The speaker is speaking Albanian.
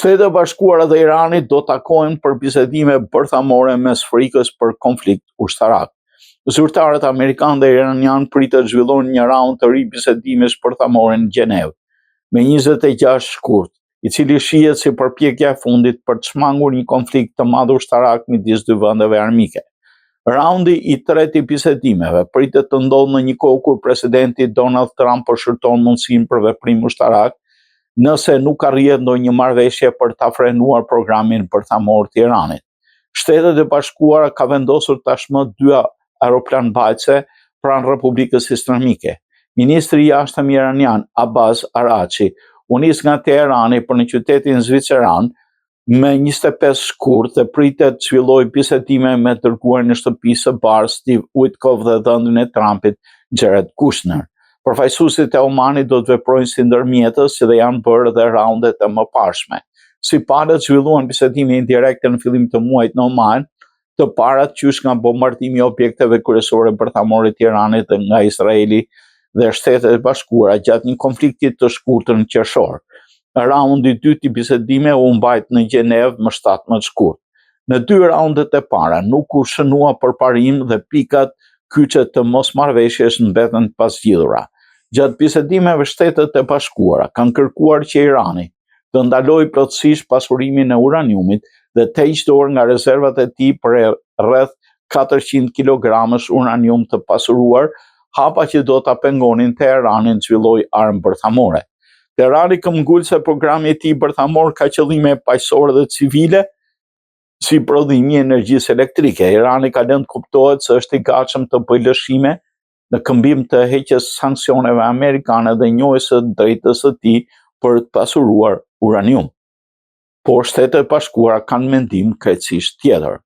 Shtetet e Bashkuara dhe Irani do takohen për bisedime bërthamore mes frikës për konflikt ushtarak. Zyrtarët amerikanë dhe iranian pritet të zhvillojnë një raund të ri bisedimesh bërthamore në Gjenevë, me 26 shkurt, i cili shihet si përpjekja e fundit për të shmangur një konflikt të madh ushtarak midis dy vendeve armike. Raundi i tretë i bisedimeve pritet të ndodhë në një kohë kur presidenti Donald Trump përshërton mundësinë për veprim ushtarak, nëse nuk arrihet ndonjë marrëveshje për ta frenuar programin bërthamor të Iranit. Shtetet e Bashkuara ka vendosur tashmë 2 aeroplan mbajtëse pranë Republikës Islamike. Ministri i jashtëm iranian Abbas Araghchi u nis nga Teherani për në qytetin zviceran me 25 shkurt dhe pritet të zhvillojë bisedime me dërguar në shtëpi së Barë Steve Witkoff dhe dhëndin e Trumpit Jared Kushner. Përfaqësuesit e Omanit do të veprojnë si ndërmjetës dhe janë bërë edhe raundet e mëparshme. Si palet zhvilluan bisedime indirekte në fillim të muajit në Oman, të parat qysh nga bombardimi i objekteve kryesore bërthamore të Iranit dhe nga Izraeli dhe Shtetet e Bashkuara gjatë një konflikti të shkurtër në qershor. Raundi i dytë i bisedime u mbajt në Gjenevë më 17 shkurt. Në 2 raundet e para nuk u shënua përparim dhe pikat kyçe të mosmarrëveshjes mbeten të pasgjidhura. Gjatë bisedimeve Shtetet e Bashkuara kanë kërkuar që Irani të ndalojë plotësisht pasurimin e uraniumit dhe të heqë dorë nga rezervat e tij për rreth 400 kilogramësh uranium të pasuruar, hapa që do ta pengonin Teheranin të zhvillojë armë bërthamore. Teherani këmbgul se programi i tij bërthamor ka qëllime paqësore dhe civile, si prodhimi i energjisë elektrike. Irani ka lënë të kuptohet se është i gatshëm të bëjë lëshime në këmbim të heqjes sanksioneve amerikane dhe njohjes së drejtës së tij për të pasuruar uranium. Por Shtetet e Bashkuara kanë mendim krejtësisht tjetër.